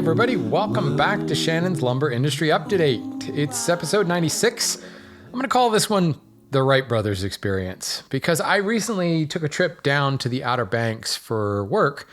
everybody. Welcome back to Shannon's Lumber Industry Up-to-Date. It's episode 96. I'm going to call this one the Wright Brothers Experience because I recently took a trip down to the Outer Banks for work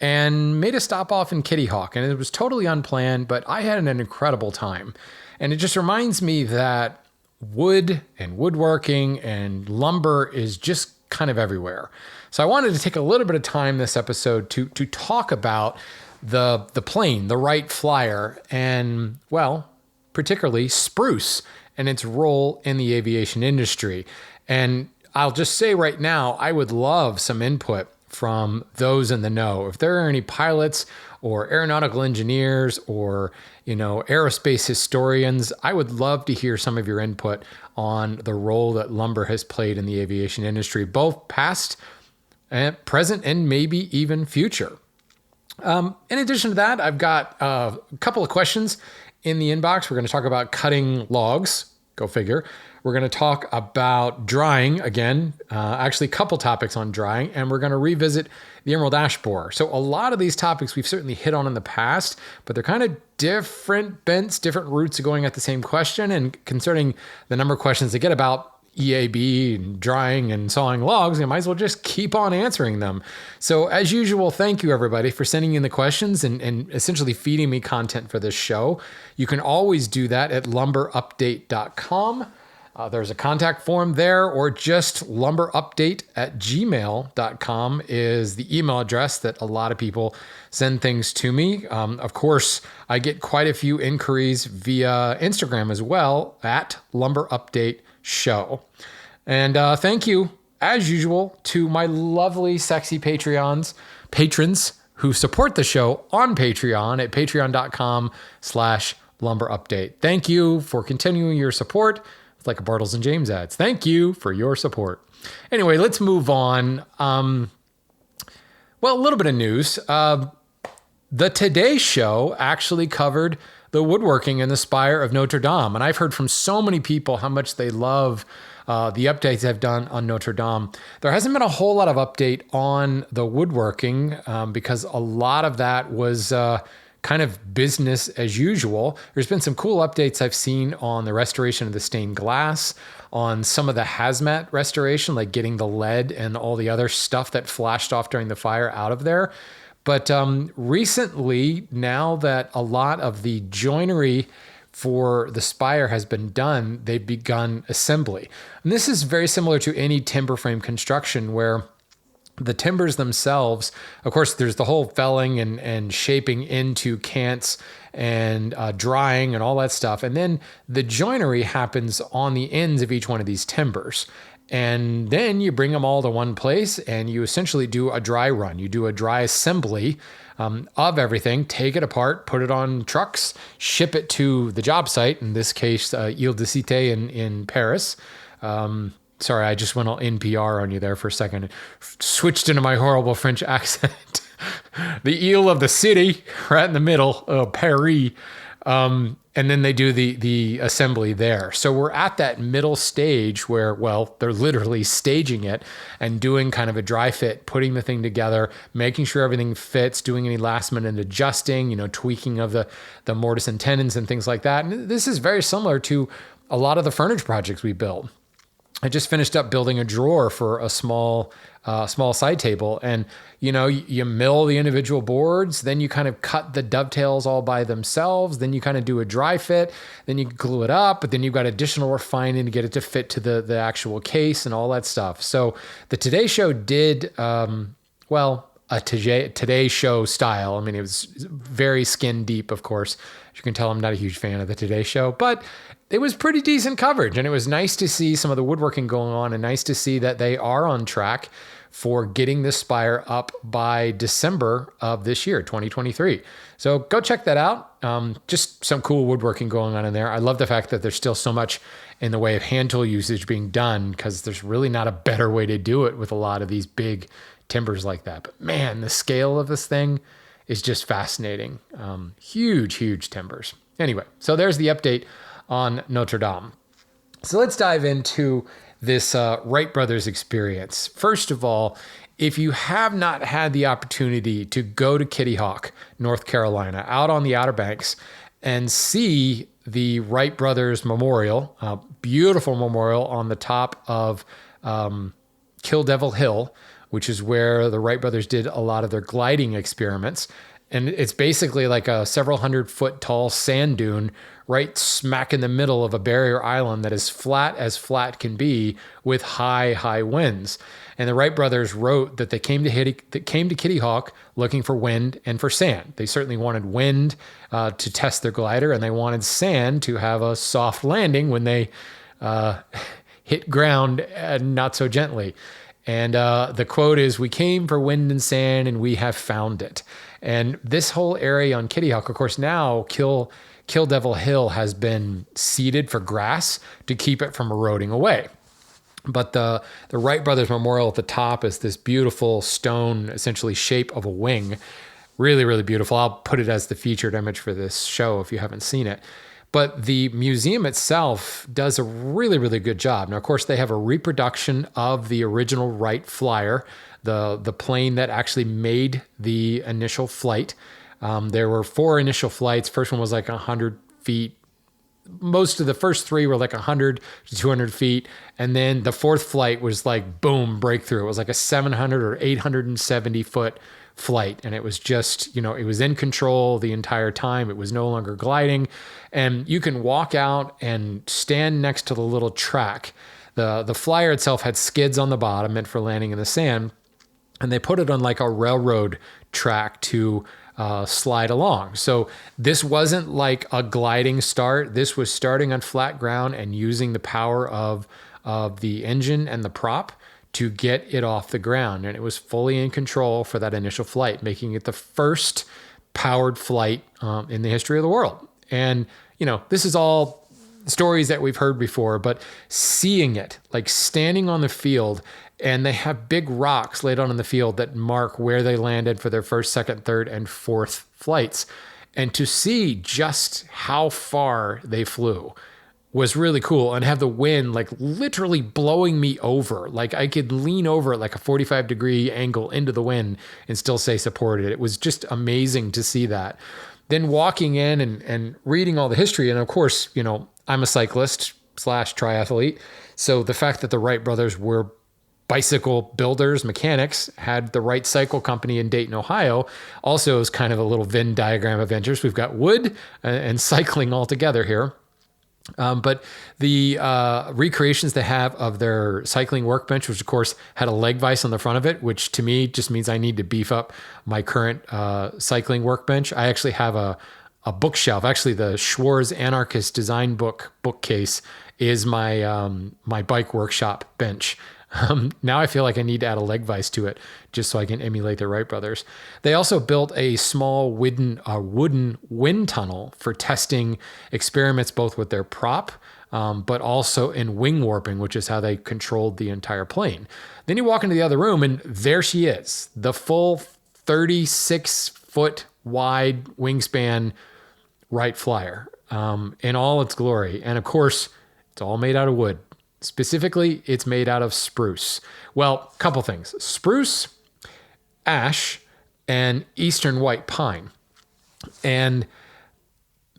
and made a stop off in Kitty Hawk. And it was totally unplanned, but I had an incredible time. And it just reminds me that wood and woodworking and lumber is just kind of everywhere. So I wanted to take a little bit of time this episode to talk about the plane, the Wright Flyer, and, well, particularly Spruce and its role in the aviation industry. And I'll just say right now, I would love some input from those in the know. If there are any pilots or aeronautical engineers or, aerospace historians, I would love to hear some of your input on the role that lumber has played in the aviation industry, both past, present, and maybe even future. In addition to that, I've got a couple of questions in the inbox. We're going to talk about cutting logs. Go figure. We're going to talk about drying again, actually a couple topics on drying, and we're going to revisit the emerald ash borer. So a lot of these topics we've certainly hit on in the past, but they're kind of different bents, different routes of going at the same question. And concerning the number of questions they get about EAB and drying and sawing logs, you might as well just keep on answering them. So as usual, thank you everybody for sending in the questions and essentially feeding me content for this show. You can always do that at lumberupdate.com. There's a contact form there, or just lumberupdate@gmail.com is the email address that a lot of people send things to me. Of course, I get quite a few inquiries via Instagram as well at lumberupdateshow. And thank you, as usual, to my lovely, sexy patrons who support the show on Patreon at patreon.com/lumberupdate. Thank you for continuing your support. It's like a Bartles and James ads. Thank you for your support. Anyway, let's move on. A little bit of news. The Today Show actually covered the woodworking in the spire of Notre Dame. And I've heard from so many people how much they love the updates I've done on Notre Dame. There hasn't been a whole lot of update on the woodworking because a lot of that was kind of business as usual. There's been some cool updates I've seen on the restoration of the stained glass, on some of the hazmat restoration, like getting the lead and all the other stuff that flashed off during the fire out of there. But recently, now that a lot of the joinery for the spire has been done, they've begun assembly. And this is very similar to any timber frame construction where the timbers themselves, of course, there's the whole felling and shaping into cants and drying and all that stuff. And then the joinery happens on the ends of each one of these timbers. And then you bring them all to one place and you essentially do a dry run. You do a dry assembly of everything, take it apart, put it on trucks, ship it to the job site, in this case, Ile de Cité in Paris. Sorry, I just went all NPR on you there for a second. Switched into my horrible French accent. The Ile of the city, right in the middle of Paris. And then they do the assembly there. So we're at that middle stage where, well, they're literally staging it and doing kind of a dry fit, putting the thing together, making sure everything fits, doing any last minute adjusting, tweaking of the mortise and tenons and things like that. And this is very similar to a lot of the furniture projects we build. I just finished up building a drawer for a small side table, and you mill the individual boards, then you kind of cut the dovetails all by themselves, then you kind of do a dry fit, then you glue it up, but then you've got additional refining to get it to fit to the actual case and all that stuff. So the Today Show did a Today Show style. I mean, it was very skin deep, of course. As you can tell, I'm not a huge fan of the Today Show, but it was pretty decent coverage, and it was nice to see some of the woodworking going on and nice to see that they are on track for getting this spire up by December of this year, 2023. So go check that out. Just some cool woodworking going on in there. I love the fact that there's still so much in the way of hand tool usage being done because there's really not a better way to do it with a lot of these big timbers like that. But man, the scale of this thing is just fascinating. Huge, huge timbers. Anyway, so there's the update on Notre Dame. So let's dive into this Wright Brothers experience. First of all, if you have not had the opportunity to go to Kitty Hawk, North Carolina, out on the Outer Banks and see the Wright Brothers Memorial, a beautiful memorial on the top of Kill Devil Hill, which is where the Wright Brothers did a lot of their gliding experiments. And it's basically like a several 100-foot tall sand dune right smack in the middle of a barrier island that is flat as flat can be with high, high winds. And the Wright brothers wrote that they came to Kitty Hawk looking for wind and for sand. They certainly wanted wind to test their glider, and they wanted sand to have a soft landing when they hit ground not so gently. And the quote is, "We came for wind and sand, and we have found it." And this whole area on Kitty Hawk, of course, now Kill Devil Hill has been seeded for grass to keep it from eroding away. But the Wright Brothers Memorial at the top is this beautiful stone, essentially shape of a wing. Really, really beautiful. I'll put it as the featured image for this show if you haven't seen it. But the museum itself does a really, really good job. Now, of course, they have a reproduction of the original Wright Flyer, the plane that actually made the initial flight. There were 4 initial flights. First one was like 100 feet. Most of the first 3 were like 100 to 200 feet. And then the 4th flight was like, boom, breakthrough. It was like a 700 or 870 foot flight. And it was just, it was in control the entire time. It was no longer gliding. And you can walk out and stand next to the little track. The flyer itself had skids on the bottom meant for landing in the sand. And they put it on like a railroad track to slide along. So this wasn't like a gliding start. This was starting on flat ground and using the power of the engine and the prop to get it off the ground. And it was fully in control for that initial flight, making it the first powered flight in the history of the world. And, this is all stories that we've heard before, but seeing it, like standing on the field, and they have big rocks laid out on the field that mark where they landed for their first, second, third, and fourth flights. And to see just how far they flew was really cool, and have the wind like literally blowing me over. Like I could lean over at like a 45-degree angle into the wind and still stay supported. It was just amazing to see that. Then walking in and reading all the history. And of course, I'm a cyclist / triathlete. So the fact that the Wright brothers were bicycle builders, mechanics, had the Wright Cycle Company in Dayton, Ohio, also is kind of a little Venn diagram of interest. We've got wood and cycling all together here. But the recreations they have of their cycling workbench, which of course had a leg vise on the front of it, which to me just means I need to beef up my current cycling workbench. I actually have a bookshelf. Actually, the Schwarz Anarchist Design bookcase is my my bike workshop bench. Now I feel like I need to add a leg vise to it just so I can emulate the Wright brothers. They also built a small wooden wind tunnel for testing experiments both with their prop, but also in wing warping, which is how they controlled the entire plane. Then you walk into the other room and there she is, the full 36-foot wide wingspan Wright Flyer in all its glory. And of course, it's all made out of wood. Specifically, it's made out of spruce. Well, a couple things. Spruce, ash, and eastern white pine. And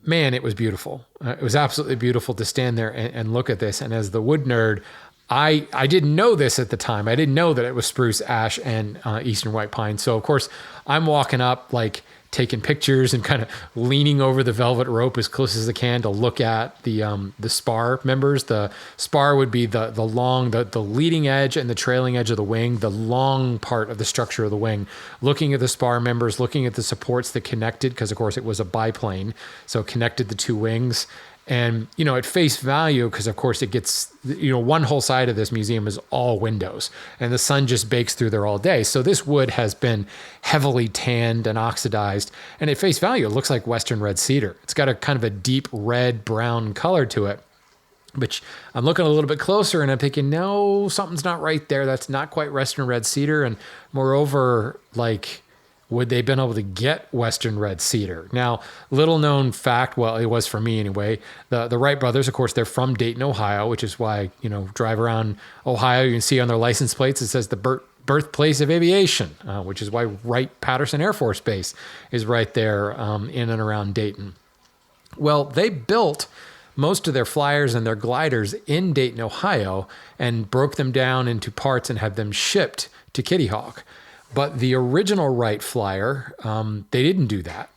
man, it was beautiful. It was absolutely beautiful to stand there and look at this. And as the wood nerd, I didn't know this at the time. I didn't know that it was spruce, ash, and eastern white pine. So, of course, I'm walking up like taking pictures and kind of leaning over the velvet rope as close as I can to look at the spar members. The spar would be the leading edge and the trailing edge of the wing, the long part of the structure of the wing. Looking at the spar members, looking at the supports that connected, because of course it was a biplane, so it connected the two wings. And, at face value, because of course it gets, one whole side of this museum is all windows and the sun just bakes through there all day. So this wood has been heavily tanned and oxidized, and at face value, it looks like Western red cedar. It's got a kind of a deep red brown color to it, which I'm looking a little bit closer and I'm thinking, no, something's not right there. That's not quite Western red cedar. And moreover, would they have been able to get Western red cedar? Now, little known fact, well, it was for me anyway, the Wright brothers, of course, they're from Dayton, Ohio, which is why, drive around Ohio, you can see on their license plates, it says the birthplace of aviation, which is why Wright-Patterson Air Force Base is right there in and around Dayton. Well, they built most of their flyers and their gliders in Dayton, Ohio, and broke them down into parts and had them shipped to Kitty Hawk. But the original Wright flyer, they didn't do that.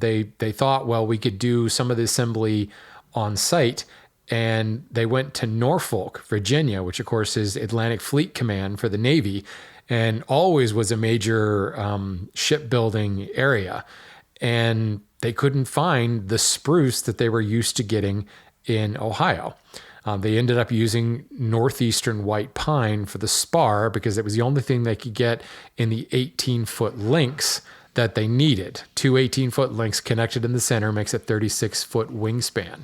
They thought, well, we could do some of the assembly on site, and they went to Norfolk, Virginia, which of course is Atlantic Fleet Command for the Navy, and always was a major shipbuilding area. And they couldn't find the spruce that they were used to getting in Ohio. They ended up using northeastern white pine for the spar because it was the only thing they could get in the 18-foot lengths that they needed. Two 18-foot lengths connected in the center makes a 36-foot wingspan.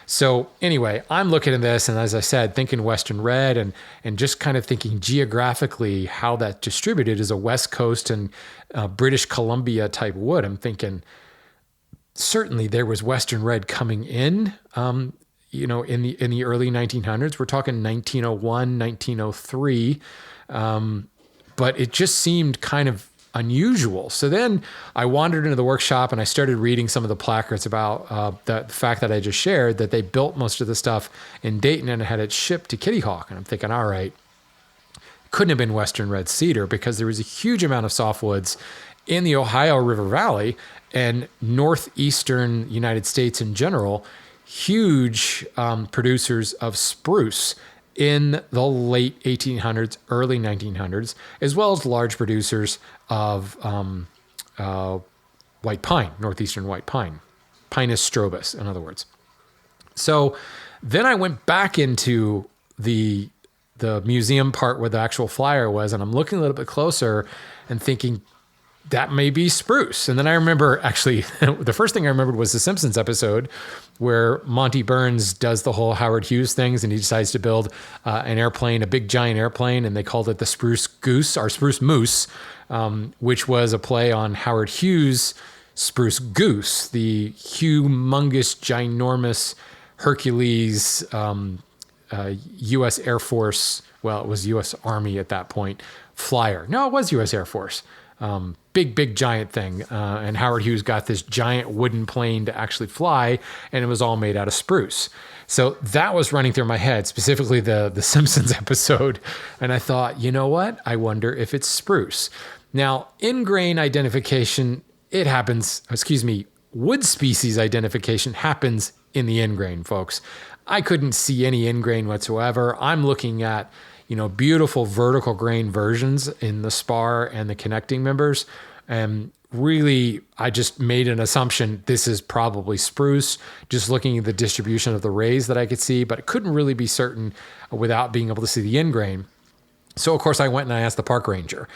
So anyway, I'm looking at this, and as I said, thinking Western red and just kind of thinking geographically how that distributed as a West Coast and British Columbia type wood. I'm thinking certainly there was Western red coming in, in the early 1900s. We're talking 1901, 1903, but it just seemed kind of unusual. So then I wandered into the workshop and I started reading some of the placards about the fact that I just shared, that they built most of the stuff in Dayton and had it shipped to Kitty Hawk. And I'm thinking, all right, couldn't have been Western red cedar because there was a huge amount of softwoods in the Ohio River Valley and northeastern United States in general, huge producers of spruce in the late 1800s, early 1900s, as well as large producers of white pine, northeastern white pine, Pinus strobus, in other words. So then I went back into the museum part where the actual flyer was, and I'm looking a little bit closer and thinking, that may be spruce. And then I remember, actually, the first thing I remembered was the Simpsons episode where Monty Burns does the whole Howard Hughes things, and he decides to build an airplane, a big giant airplane, and they called it the Spruce Goose or Spruce Moose, which was a play on Howard Hughes' Spruce Goose, the humongous, ginormous Hercules U.S. Air Force, well, it was U.S. Army at that point, flyer. No, it was U.S. Air Force. Big giant thing. And Howard Hughes got this giant wooden plane to actually fly, and it was all made out of spruce. So that was running through my head, specifically the Simpsons episode. And I thought, you know what? I wonder if it's spruce. Now, in-grain identification, it happens, wood species identification happens in the in-grain, folks. I couldn't see any in-grain whatsoever. I'm looking at beautiful vertical grain versions in the spar and the connecting members. And really, I just made an assumption this is probably spruce, just looking at the distribution of the rays that I could see, but couldn't really be certain without being able to see the end grain. So, of course, I went and I asked the park ranger.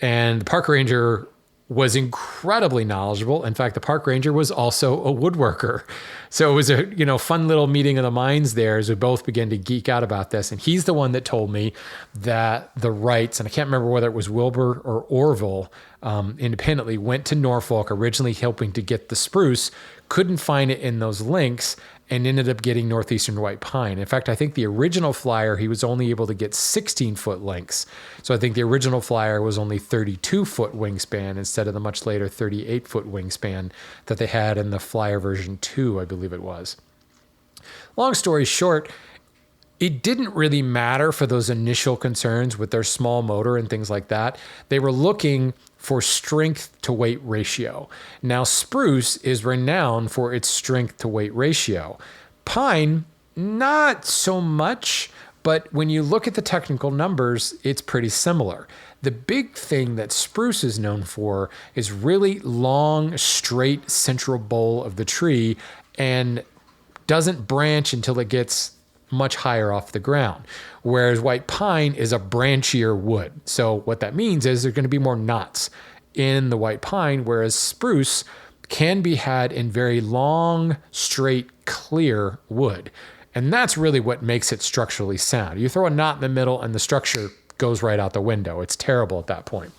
And the park ranger was incredibly knowledgeable. In fact, the park ranger was also a woodworker. So it was a fun little meeting of the minds there as we both began to geek out about this. And he's the one that told me that the Wrights, and I can't remember whether it was Wilbur or Orville, independently went to Norfolk, originally hoping to get the spruce, couldn't find it in those links, and ended up getting northeastern white pine. In fact, I think the original flyer, he was only able to get 16-foot lengths. So I think the original flyer was only 32-foot wingspan instead of the much later 38-foot wingspan that they had in the flyer version 2, I believe it was. Long story short, it didn't really matter for those initial concerns with their small motor and things like that. They were looking for strength to weight ratio. Now, spruce is renowned for its strength to weight ratio. Pine, not so much, but when you look at the technical numbers, it's pretty similar. The big thing that spruce is known for is really long, straight central bole of the tree and doesn't branch until it gets much higher off the ground. Whereas white pine is a branchier wood. So what that means is there's going to be more knots in the white pine, whereas spruce can be had in very long, straight, clear wood. And that's really what makes it structurally sound. You throw a knot in the middle and the structure goes right out the window. It's terrible at that point.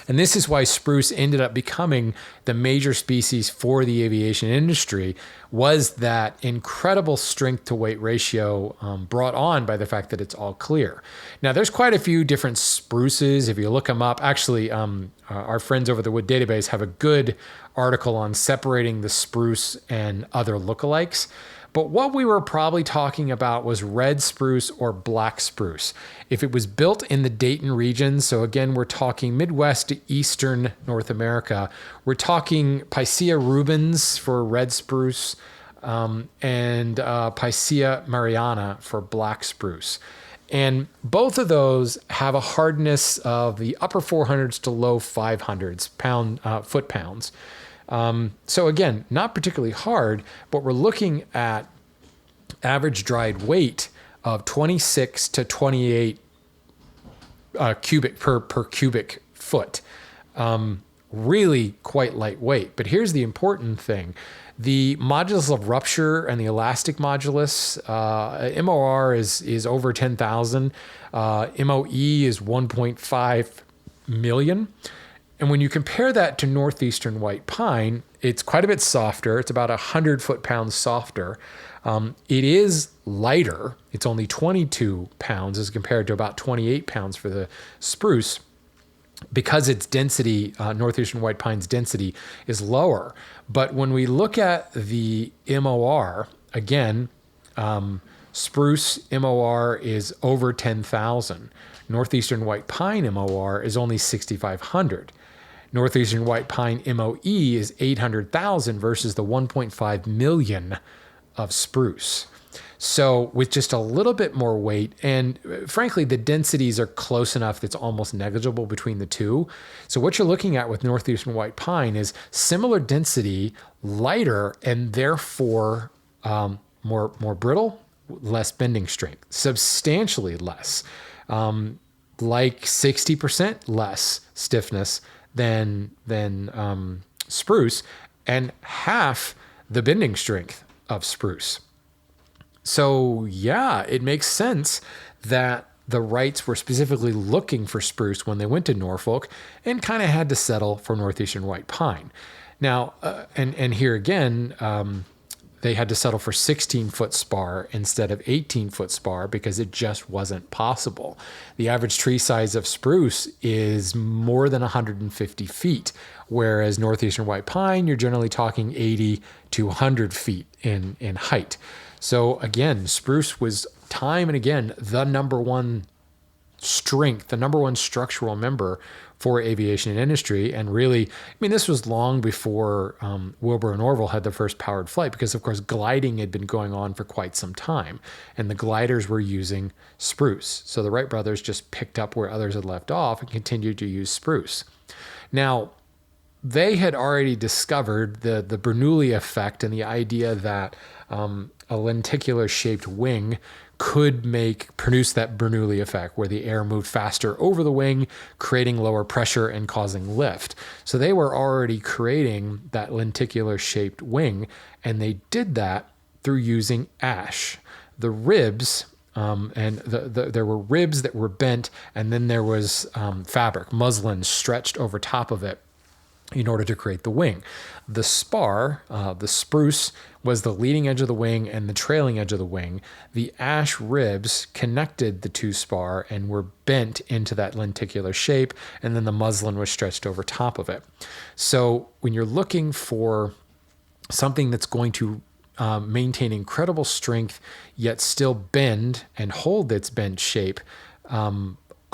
And this is why spruce ended up becoming the major species for the aviation industry, was that incredible strength to weight ratio brought on by the fact that it's all clear. Now, there's quite a few different spruces. If you look them up, actually, our friends over the Wood Database have a good article on separating the spruce and other lookalikes. But what we were probably talking about was red spruce or black spruce. If it was built in the Dayton region, so again, we're talking Midwest to Eastern North America, we're talking Picea rubens for red spruce and Picea mariana for black spruce. And both of those have a hardness of the upper 400s to low 500s foot-pounds. So again, not particularly hard, but we're looking at average dried weight of 26 to 28 cubic per cubic foot. Really quite lightweight. But here's the important thing. The modulus of rupture and the elastic modulus, MOR is over 10,000. MOE is 1.5 million. And when you compare that to northeastern white pine, it's quite a bit softer. It's about 100 foot-pounds softer. It is lighter. It's only 22 pounds as compared to about 28 pounds for the spruce, because its density, northeastern white pine's density, is lower. But when we look at the MOR, again, spruce MOR is over 10,000. Northeastern white pine MOR is only 6,500. Northeastern white pine MOE is 800,000 versus the 1.5 million of spruce. So with just a little bit more weight, and frankly, the densities are close enough that's almost negligible between the two. So what you're looking at with northeastern white pine is similar density, lighter, and therefore more brittle, less bending strength, substantially less, like 60% less stiffness than spruce, and half the bending strength of spruce. So yeah, it makes sense that the Wrights were specifically looking for spruce when they went to Norfolk and kind of had to settle for northeastern white pine. Now, and here again, they had to settle for 16-foot spar instead of 18-foot spar because it just wasn't possible. The average tree size of spruce is more than 150 feet, whereas northeastern white pine, you're generally talking 80 to 100 feet in height. So again, spruce was time and again the number one strength, the number one structural member for aviation and industry. And really, I mean, this was long before Wilbur and Orville had their first powered flight, because of course gliding had been going on for quite some time, and the gliders were using spruce. So the Wright brothers just picked up where others had left off and continued to use spruce. Now, they had already discovered the Bernoulli effect and the idea that a lenticular shaped wing could produce that Bernoulli effect where the air moved faster over the wing, creating lower pressure and causing lift. So they were already creating that lenticular shaped wing, and they did that through using ash. The ribs, there were ribs that were bent, and then there was fabric, muslin stretched over top of it in order to create the wing. The spar, the spruce, was the leading edge of the wing and the trailing edge of the wing. The ash ribs connected the two spar and were bent into that lenticular shape, and then the muslin was stretched over top of it. So when you're looking for something that's going to maintain incredible strength, yet still bend and hold its bent shape,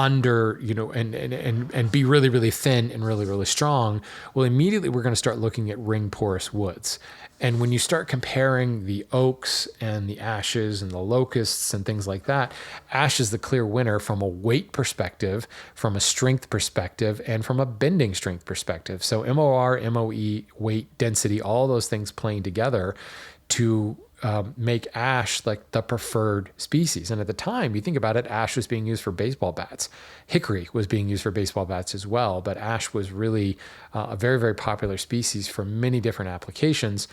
under, and be really, really thin and really, really strong, well, immediately we're going to start looking at ring porous woods. And when you start comparing the oaks and the ashes and the locusts and things like that, ash is the clear winner from a weight perspective, from a strength perspective, and from a bending strength perspective. So MOR, MOE, weight, density, all those things playing together to make ash like the preferred species. And at the time, you think about it, ash was being used for baseball bats. Hickory was being used for baseball bats as well, but ash was really a very, very popular species for many different applications.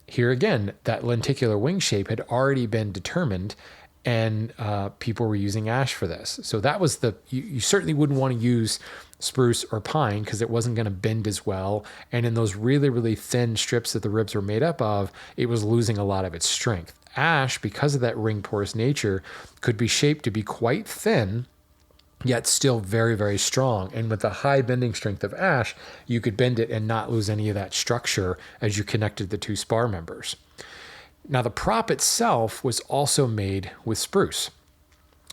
Here again, that lenticular wing shape had already been determined, and people were using ash for this. So that was you certainly wouldn't want to use spruce or pine because it wasn't going to bend as well. And in those really, really thin strips that the ribs were made up of, it was losing a lot of its strength. Ash, because of that ring porous nature, could be shaped to be quite thin, yet still very, very strong. And with the high bending strength of ash, you could bend it and not lose any of that structure as you connected the two spar members. Now, the prop itself was also made with spruce.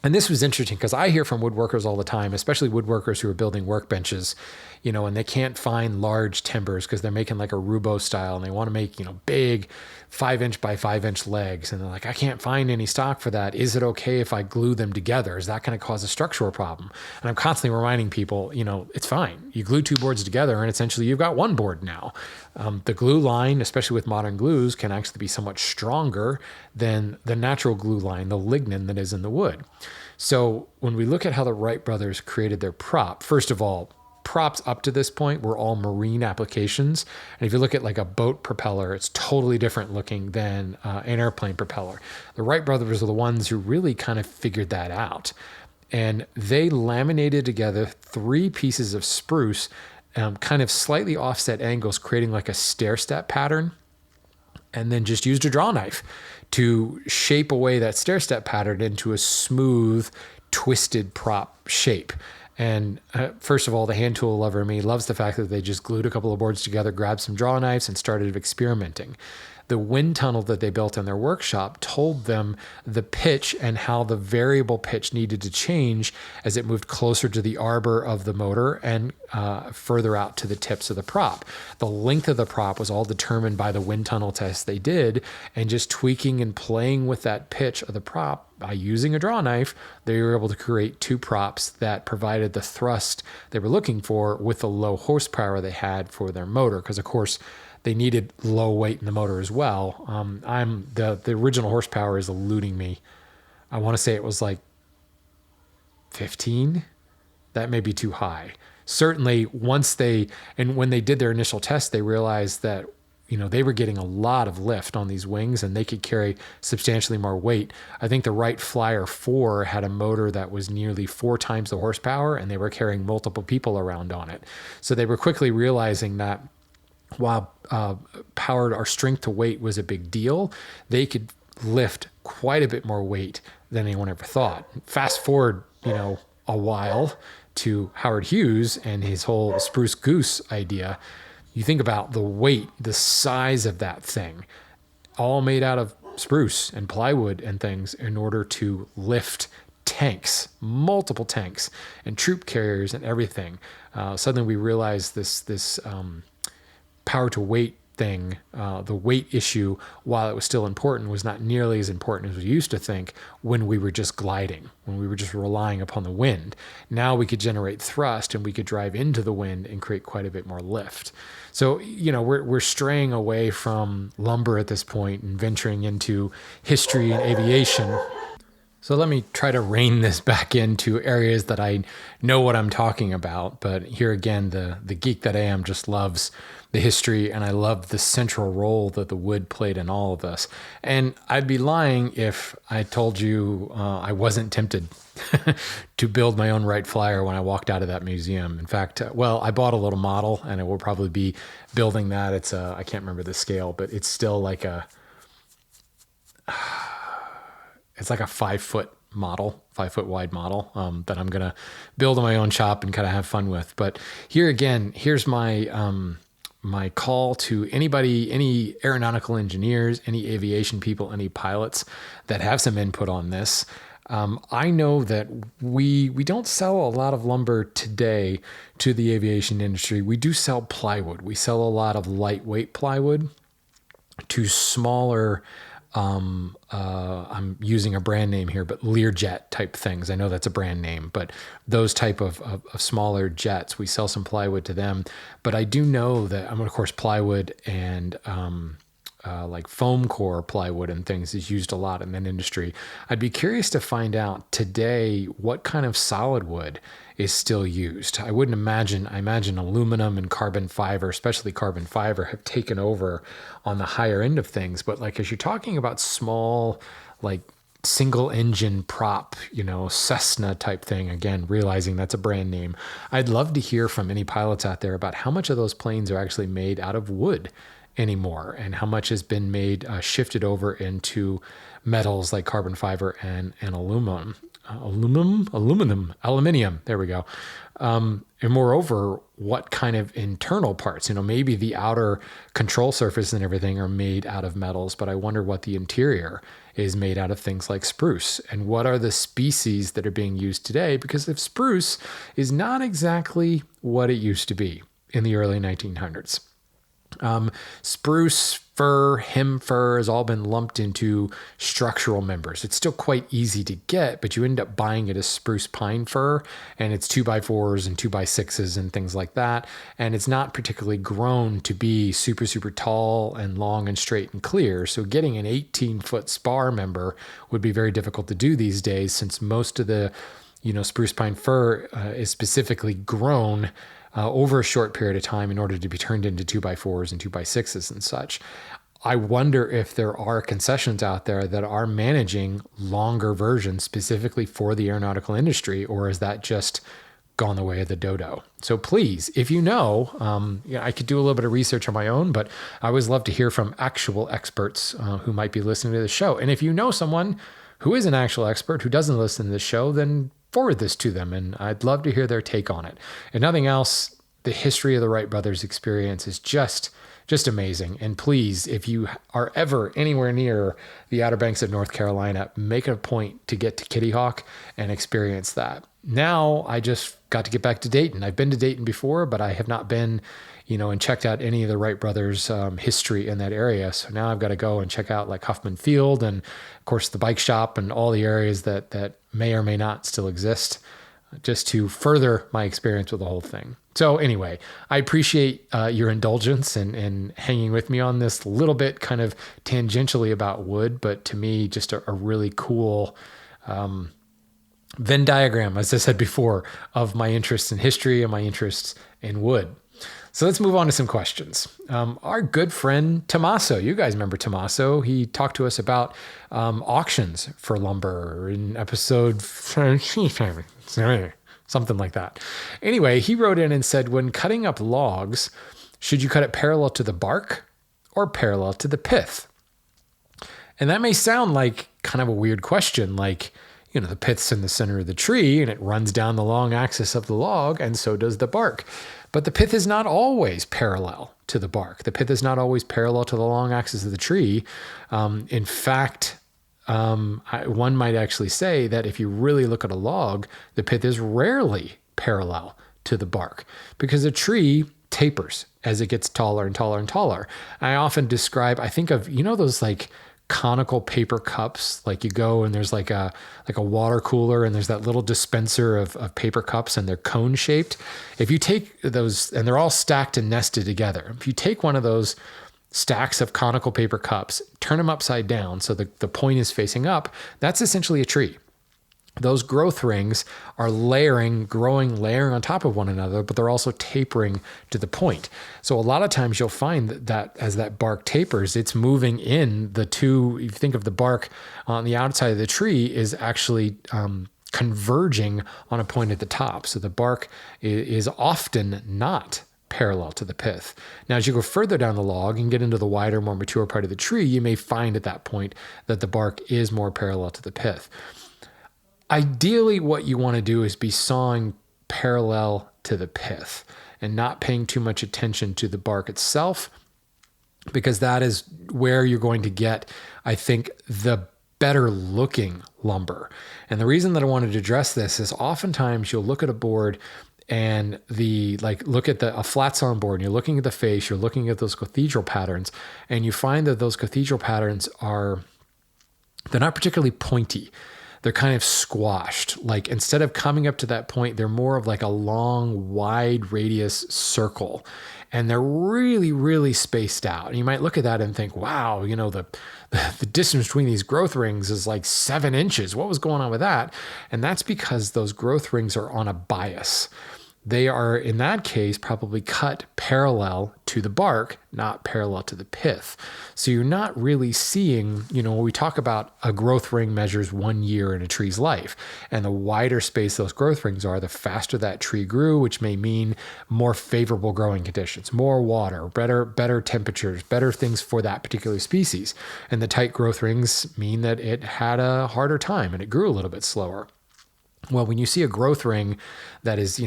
And this was interesting because I hear from woodworkers all the time, especially woodworkers who are building workbenches, and they can't find large timbers because they're making like a Rubo style and they want to make, big 5-inch by 5-inch legs. And they're like, I can't find any stock for that. Is it okay if I glue them together? Is that going to cause a structural problem? And I'm constantly reminding people, it's fine. You glue two boards together and essentially you've got one board now. The glue line, especially with modern glues, can actually be somewhat stronger than the natural glue line, the lignin that is in the wood. So when we look at how the Wright brothers created their prop, first of all, props up to this point were all marine applications. And if you look at like a boat propeller, it's totally different looking than an airplane propeller. The Wright brothers are the ones who really kind of figured that out. And they laminated together 3 pieces of spruce, kind of slightly offset angles, creating like a stair-step pattern, and then just used a draw knife to shape away that stair-step pattern into a smooth, twisted prop shape. And first of all, the hand tool lover in me loves the fact that they just glued a couple of boards together, grabbed some draw knives, and started experimenting. The wind tunnel that they built in their workshop told them the pitch and how the variable pitch needed to change as it moved closer to the arbor of the motor and further out to the tips of the prop. The length of the prop was all determined by the wind tunnel test they did, and just tweaking and playing with that pitch of the prop by using a draw knife, they were able to create 2 props that provided the thrust they were looking for with the low horsepower they had for their motor. Because of course, they needed low weight in the motor as well. The original horsepower is eluding me. I want to say it was like 15. That may be too high. Certainly when they did their initial test, they realized that, they were getting a lot of lift on these wings and they could carry substantially more weight. I think the Wright Flyer 4 had a motor that was nearly 4 times the horsepower and they were carrying multiple people around on it. So they were quickly realizing that while powered or strength to weight was a big deal, they could lift quite a bit more weight than anyone ever thought. Fast forward, a while to Howard Hughes and his whole Spruce Goose idea. You think about the weight, the size of that thing, all made out of spruce and plywood and things in order to lift tanks, multiple tanks and troop carriers and everything. Suddenly we realized this power to weight thing, the weight issue, while it was still important, was not nearly as important as we used to think when we were just gliding, when we were just relying upon the wind. Now we could generate thrust and we could drive into the wind and create quite a bit more lift. So, we're straying away from lumber at this point and venturing into history and aviation. So let me try to rein this back into areas that I know what I'm talking about. But here again, the geek that I am just loves the history, and I love the central role that the wood played in all of this. And I'd be lying if I told you I wasn't tempted to build my own Wright Flyer when I walked out of that museum. In fact, I bought a little model, and I will probably be building that. It's I can't remember the scale, but it's still like it's like a 5-foot model, 5-foot wide model that I'm going to build in my own shop and kind of have fun with. But here again, here's my my call to anybody, any aeronautical engineers, any aviation people, any pilots that have some input on this. I know that we don't sell a lot of lumber today to the aviation industry. We do sell plywood. We sell a lot of lightweight plywood to smaller, I'm using a brand name here, but Learjet type things. I know that's a brand name, but those type of smaller jets, we sell some plywood to them. But I do know that, of course, plywood and like foam core plywood and things is used a lot in that industry. I'd be curious to find out today what kind of solid wood is still used. I imagine aluminum and carbon fiber, especially carbon fiber, have taken over on the higher end of things. But like, as you're talking about small, like single engine prop, Cessna type thing. Again, realizing that's a brand name. I'd love to hear from any pilots out there about how much of those planes are actually made out of wood anymore, and how much has been made, shifted over into metals like carbon fiber and aluminium. There we go. And moreover, what kind of internal parts, maybe the outer control surface and everything are made out of metals, but I wonder what the interior is made out of things like spruce, and what are the species that are being used today, because if spruce is not exactly what it used to be in the early 1900s. Spruce, fir, hem fir has all been lumped into structural members. It's still quite easy to get, but you end up buying it as spruce pine fir, and it's 2x4s and 2x6s and things like that. And it's not particularly grown to be super, super tall and long and straight and clear. So getting an 18-foot spar member would be very difficult to do these days, since most of the, spruce pine fir is specifically grown over a short period of time in order to be turned into 2x4s and 2x6s and such. I wonder if there are concessions out there that are managing longer versions specifically for the aeronautical industry, or is that just gone the way of the dodo? So please, if you know, I could do a little bit of research on my own, but I always love to hear from actual experts who might be listening to the show. And if you know someone who is an actual expert who doesn't listen to the show, then forward this to them, and I'd love to hear their take on it. And nothing else, the history of the Wright brothers experience is just amazing. And please, if you are ever anywhere near the Outer Banks of North Carolina, make it a point to get to Kitty Hawk and experience that. Now I just got to get back to Dayton. I've been to Dayton before, but I have not been, and checked out any of the Wright brothers' history in that area. So now I've got to go and check out like Huffman Field, and of course the bike shop, and all the areas that may or may not still exist, just to further my experience with the whole thing. So anyway, I appreciate your indulgence and hanging with me on this little bit kind of tangentially about wood, but to me, just a really cool Venn diagram, as I said before, of my interests in history and my interests in wood. So let's move on to some questions. Our good friend Tommaso, you guys remember Tommaso? He talked to us about auctions for lumber in episode something like that. Anyway, he wrote in and said, when cutting up logs, should you cut it parallel to the bark or parallel to the pith? And that may sound like kind of a weird question, like, the pith's in the center of the tree and it runs down the long axis of the log, and so does the bark. But the pith is not always parallel to the bark. The pith is not always parallel to the long axis of the tree. In fact, one might actually say that if you really look at a log, the pith is rarely parallel to the bark, because a tree tapers as it gets taller and taller and taller. I often describe, I think of, those like conical paper cups, like you go and there's like a water cooler and there's that little dispenser of paper cups and they're cone shaped. If you take those, and they're all stacked and nested together, if you take one of those stacks of conical paper cups, turn them upside down so the point is facing up, that's essentially a tree. Those growth rings are layering on top of one another, but they're also tapering to the point. So a lot of times you'll find that as that bark tapers, it's moving in the two. If you think of the bark on the outside of the tree is actually converging on a point at the top. So the bark is often not parallel to the pith. Now, as you go further down the log and get into the wider, more mature part of the tree, you may find at that point that the bark is more parallel to the pith. Ideally, what you want to do is be sawing parallel to the pith and not paying too much attention to the bark itself, because that is where you're going to get, I think, the better looking lumber. And the reason that I wanted to address this is oftentimes you'll look at a board and look at a flat sawn board, and you're looking at the face, you're looking at those cathedral patterns, and you find that those cathedral patterns they're not particularly pointy. They're kind of squashed. Like, instead of coming up to that point, they're more of like a long, wide radius circle. And they're really, really spaced out. And you might look at that and think, wow, the distance between these growth rings is like 7 inches. What was going on with that? And that's because those growth rings are on a bias. they are, in that case, probably cut parallel to the bark, not parallel to the pith. So you're not really seeing, when we talk about a growth ring measures 1 year in a tree's life, and the wider space those growth rings are, the faster that tree grew, which may mean more favorable growing conditions, more water, better temperatures, better things for that particular species. And the tight growth rings mean that it had a harder time and it grew a little bit slower. Well, when you see a growth ring that is,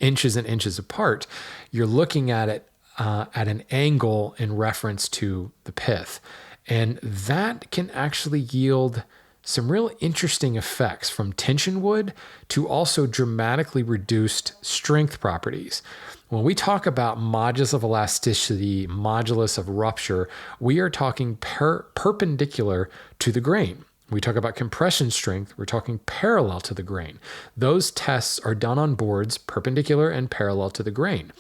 inches and inches apart, you're looking at it at an angle in reference to the pith. And that can actually yield some real interesting effects, from tension wood to also dramatically reduced strength properties. When we talk about modulus of elasticity, modulus of rupture, we are talking perpendicular to the grain. We talk about compression strength, we're talking parallel to the grain. Those tests are done on boards perpendicular and parallel to the grain.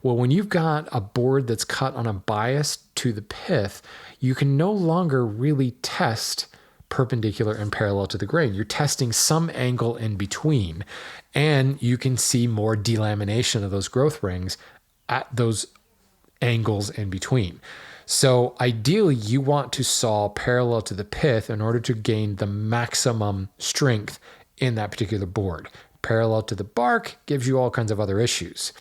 Well, when you've got a board that's cut on a bias to the pith, you can no longer really test perpendicular and parallel to the grain. You're testing some angle in between, and you can see more delamination of those growth rings at those angles in between. So ideally, you want to saw parallel to the pith in order to gain the maximum strength in that particular board. Parallel to the bark gives you all kinds of other issues.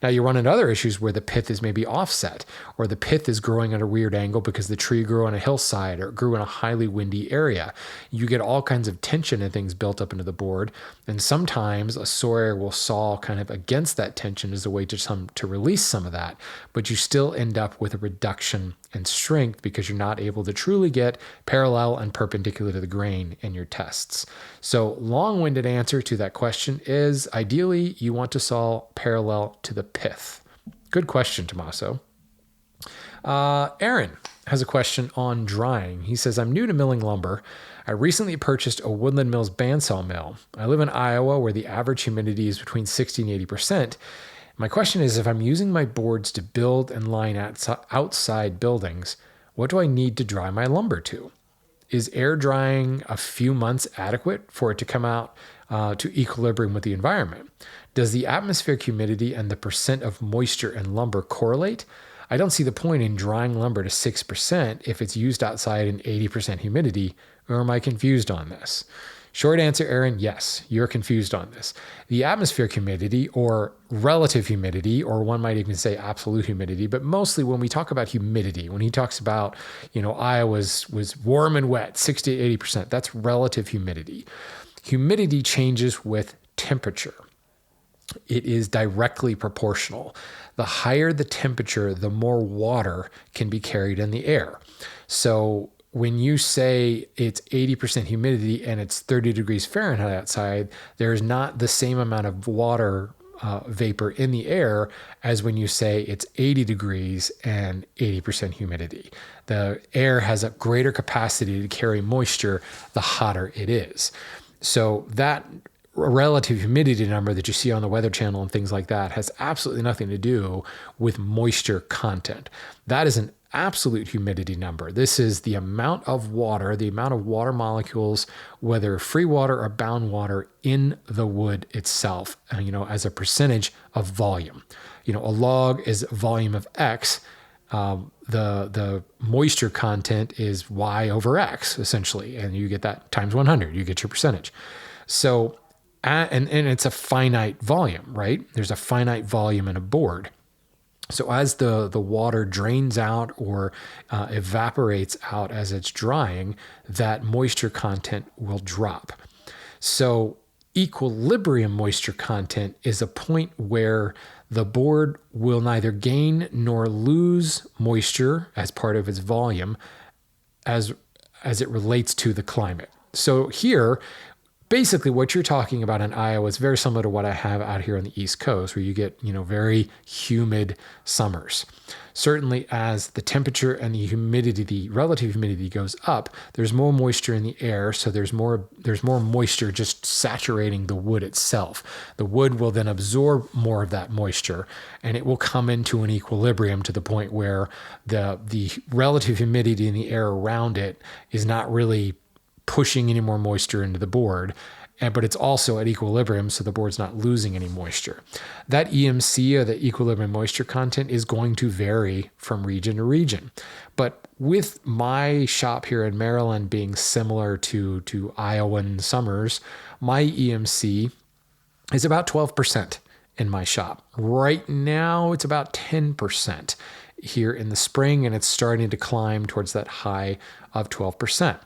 Now you run into other issues where the pith is maybe offset, or the pith is growing at a weird angle because the tree grew on a hillside or grew in a highly windy area. You get all kinds of tension and things built up into the board, and sometimes a sawyer will saw kind of against that tension as a way to release some of that, but you still end up with a reduction in strength because you're not able to truly get parallel and perpendicular to the grain in your tests. So long-winded answer to that question is, ideally you want to saw parallel to the pith. Good question, Tommaso. Aaron has a question on drying. He says, I'm new to milling lumber. I recently purchased a Woodland Mills bandsaw mill. I live in Iowa, where the average humidity is between 60 and 80%. My question is, if I'm using my boards to build and line outside buildings, what do I need to dry my lumber to? Is air drying a few months adequate for it to come out to equilibrium with the environment? Does the atmospheric humidity and the percent of moisture in lumber correlate? I don't see the point in drying lumber to 6% if it's used outside in 80% humidity, or am I confused on this? Short answer, Aaron, yes, you're confused on this. The atmospheric humidity, or relative humidity, or one might even say absolute humidity, but mostly when we talk about humidity, when he talks about, Iowa was warm and wet, 60 to 80%, that's relative humidity. Humidity changes with temperature. It is directly proportional. The higher the temperature, the more water can be carried in the air. So when you say it's 80% humidity and it's 30 degrees Fahrenheit outside, there's not the same amount of water vapor in the air as when you say it's 80 degrees and 80% humidity. The air has a greater capacity to carry moisture the hotter it is. So that relative humidity number that you see on the Weather Channel and things like that has absolutely nothing to do with moisture content. That is an absolute humidity number. This is the amount of water molecules, whether free water or bound water, in the wood itself, as a percentage of volume. A log is volume of X. The moisture content is Y over X, essentially, and you get that times 100, you get your percentage. So, and it's a finite volume, right? There's a finite volume in a board. So as the water drains out or evaporates out as it's drying, that moisture content will drop. So equilibrium moisture content is a point where the board will neither gain nor lose moisture as part of its volume as it relates to the climate. So here, basically what you're talking about in Iowa is very similar to what I have out here on the East Coast, where you get, very humid summers. Certainly as the temperature and the humidity, the relative humidity goes up, there's more moisture in the air, so there's more moisture just saturating the wood itself. The wood will then absorb more of that moisture, and it will come into an equilibrium to the point where the relative humidity in the air around it is not really pushing any more moisture into the board, but it's also at equilibrium, so the board's not losing any moisture. That EMC, or the equilibrium moisture content, is going to vary from region to region. But with my shop here in Maryland being similar to Iowan summers, my EMC is about 12% in my shop. Right now, it's about 10% here in the spring, and it's starting to climb towards that high of 12%.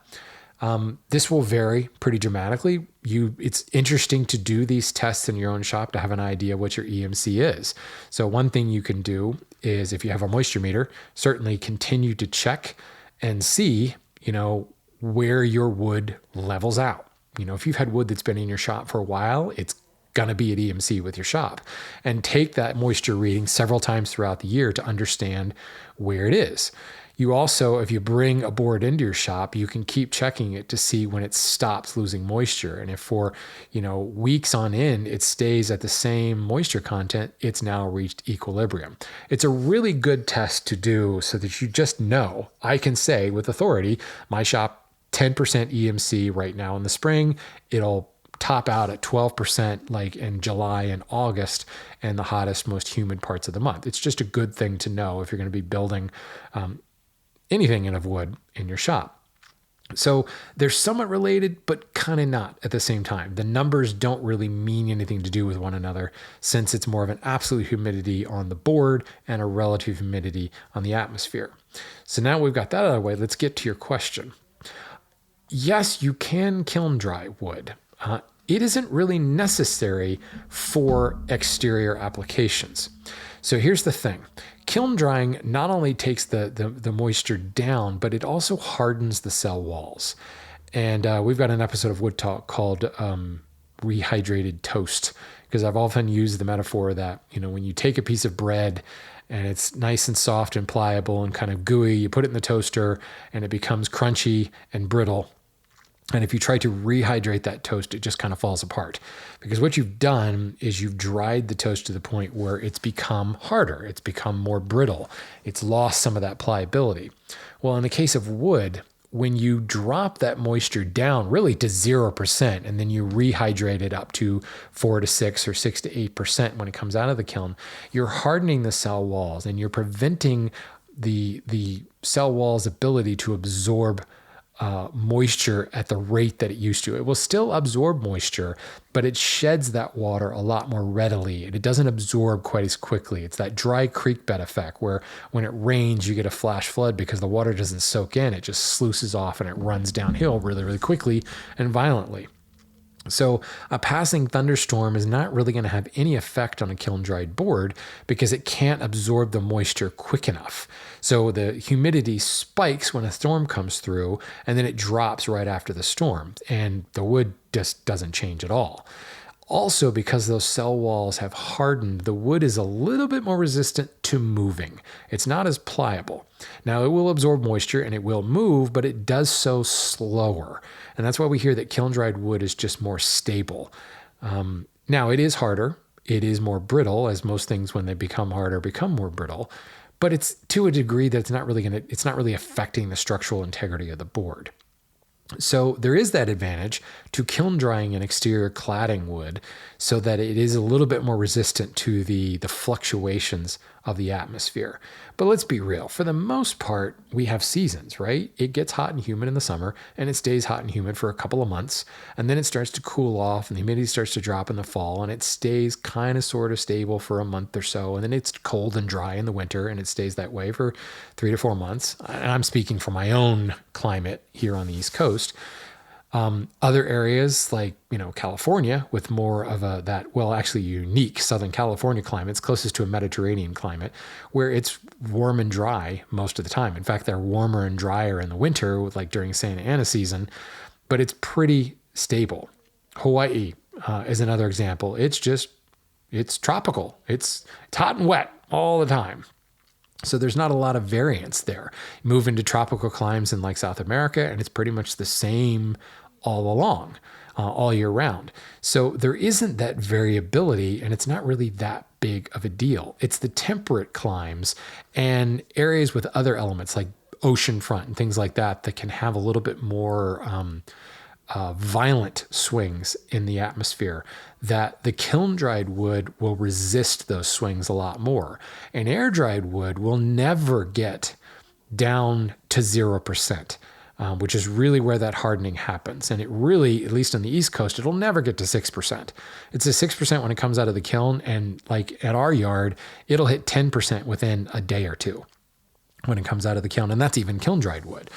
This will vary pretty dramatically. It's interesting to do these tests in your own shop to have an idea what your EMC is. So one thing you can do is, if you have a moisture meter, certainly continue to check and see, where your wood levels out. If you've had wood that's been in your shop for a while, it's going to be at EMC with your shop, and take that moisture reading several times throughout the year to understand where it is. You also, if you bring a board into your shop, you can keep checking it to see when it stops losing moisture. And if for, weeks on end, it stays at the same moisture content, it's now reached equilibrium. It's a really good test to do so that you just know. I can say with authority, my shop, 10% EMC right now in the spring. It'll top out at 12% like in July and August, and the hottest, most humid parts of the month. It's just a good thing to know if you're going to be building anything in of wood in your shop. So they're somewhat related, but kind of not at the same time. The numbers don't really mean anything to do with one another, since it's more of an absolute humidity on the board and a relative humidity on the atmosphere. So now we've got that out of the way, let's get to your question. Yes, you can kiln dry wood. It isn't really necessary for exterior applications. So here's the thing. Kiln drying not only takes the moisture down, but it also hardens the cell walls. And we've got an episode of Wood Talk called Rehydrated Toast, because I've often used the metaphor that, when you take a piece of bread and it's nice and soft and pliable and kind of gooey, you put it in the toaster and it becomes crunchy and brittle. And if you try to rehydrate that toast, it just kind of falls apart, because what you've done is you've dried the toast to the point where it's become harder. It's become more brittle. It's lost some of that pliability. Well, in the case of wood, when you drop that moisture down really to 0%, and then you rehydrate it up to 4 to 6 or 6 to 8% when it comes out of the kiln, you're hardening the cell walls, and you're preventing the cell wall's ability to absorb moisture at the rate that it used to. It will still absorb moisture, but it sheds that water a lot more readily, and it doesn't absorb quite as quickly. It's that dry creek bed effect, where when it rains, you get a flash flood because the water doesn't soak in. It just sluices off and it runs downhill really, really quickly and violently. So a passing thunderstorm is not really going to have any effect on a kiln-dried board, because it can't absorb the moisture quick enough. So the humidity spikes when a storm comes through, and then it drops right after the storm, and the wood just doesn't change at all. Also, because those cell walls have hardened, the wood is a little bit more resistant to moving. It's not as pliable. Now, it will absorb moisture and it will move, but it does so slower. And that's why we hear that kiln-dried wood is just more stable. Now, it is harder. It is more brittle, as most things, when they become harder, become more brittle. But it's to a degree that it's not really affecting the structural integrity of the board. So there is that advantage to kiln drying an exterior cladding wood, so that it is a little bit more resistant to the fluctuations of the atmosphere. But let's be real. For the most part, we have seasons, right? It gets hot and humid in the summer, and it stays hot and humid for a couple of months, and then it starts to cool off, and the humidity starts to drop in the fall, and it stays kind of sort of stable for a month or so, and then it's cold and dry in the winter, and it stays that way for 3 to 4 months. And I'm speaking from my own climate here on the East Coast. Other areas like, California, with more of actually unique Southern California climate, it's closest to a Mediterranean climate, where it's warm and dry most of the time. In fact, they're warmer and drier in the winter, like during Santa Ana season, but it's pretty stable. Hawaii is another example. It's tropical. It's hot and wet all the time. So there's not a lot of variance there. Move into tropical climes in like South America, and it's pretty much the same all along, all year round. So there isn't that variability, and it's not really that big of a deal. It's the temperate climes and areas with other elements like oceanfront and things like that that can have a little bit more violent swings in the atmosphere, that the kiln-dried wood will resist those swings a lot more. And air-dried wood will never get down to 0%, which is really where that hardening happens. And it really, at least on the East Coast, it'll never get to 6%. It's a 6% when it comes out of the kiln, and like at our yard, it'll hit 10% within a day or two when it comes out of the kiln, and that's even kiln-dried wood.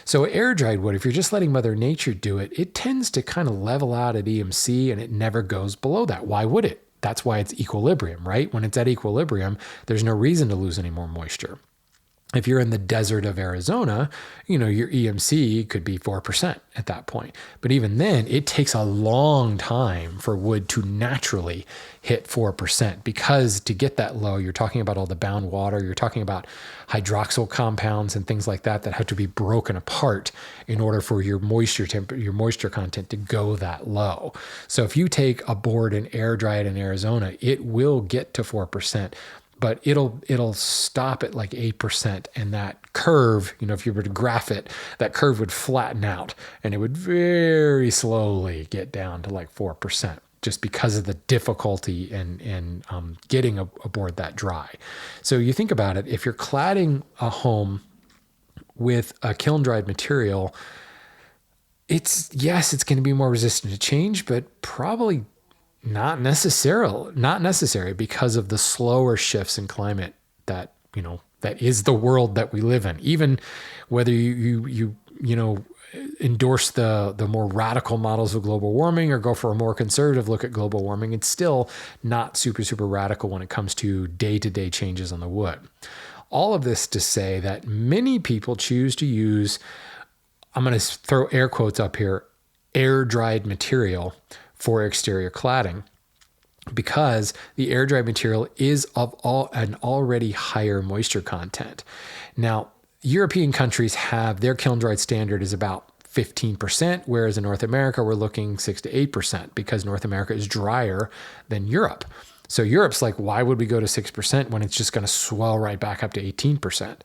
So air-dried wood, if you're just letting Mother Nature do it, it tends to kind of level out at EMC, and it never goes below that. Why would it? That's why it's equilibrium, right? When it's at equilibrium, there's no reason to lose any more moisture. If you're in the desert of Arizona, your EMC could be 4% at that point. But even then, it takes a long time for wood to naturally hit 4%, because to get that low, you're talking about all the bound water, you're talking about hydroxyl compounds and things like that have to be broken apart in order for your moisture content to go that low. So if you take a board and air dry it in Arizona, it will get to 4%. But it'll stop at like 8%, and that curve, if you were to graph it, that curve would flatten out, and it would very slowly get down to like 4%, just because of the difficulty in getting a board that dry. So you think about it, if you're cladding a home with a kiln-dried material, it's going to be more resistant to change, but probably not necessary, because of the slower shifts in climate that is the world that we live in. Even whether you endorse the more radical models of global warming or go for a more conservative look at global warming, it's still not super radical when it comes to day-to-day changes on the wood. All of this to say that many people choose to use, I'm going to throw air quotes up here, air-dried material for exterior cladding, because the air-dried material is of an already higher moisture content. Now, European countries have their kiln-dried standard is about 15%, whereas in North America, we're looking 6 to 8%, because North America is drier than Europe. So Europe's like, why would we go to 6% when it's just going to swell right back up to 18%?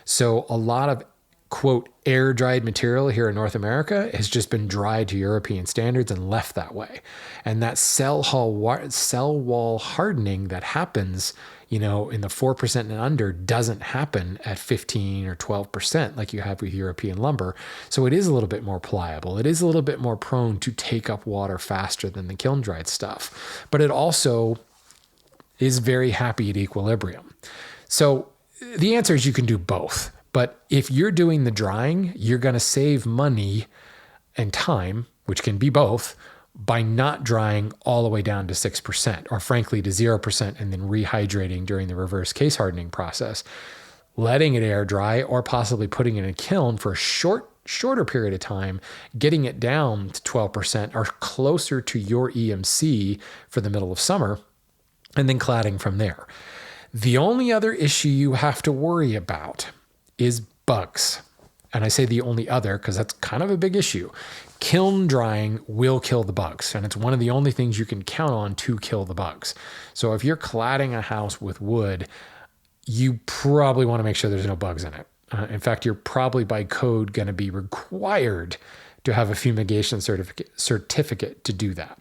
So a lot of quote air-dried material here in North America has just been dried to European standards and left that way. And that cell wall hardening that happens, in the 4% and under doesn't happen at 15 or 12% like you have with European lumber. So it is a little bit more pliable. It is a little bit more prone to take up water faster than the kiln-dried stuff. But it also is very happy at equilibrium. So the answer is you can do both. But if you're doing the drying, you're going to save money and time, which can be both, by not drying all the way down to 6%, or frankly to 0%, and then rehydrating during the reverse case hardening process, letting it air dry, or possibly putting it in a kiln for a shorter period of time, getting it down to 12% or closer to your EMC for the middle of summer, and then cladding from there. The only other issue you have to worry about is bugs. And I say the only other because that's kind of a big issue. Kiln drying will kill the bugs, and it's one of the only things you can count on to kill the bugs. So if you're cladding a house with wood, you probably want to make sure there's no bugs in it. In fact, you're probably by code going to be required to have a fumigation certificate to do that.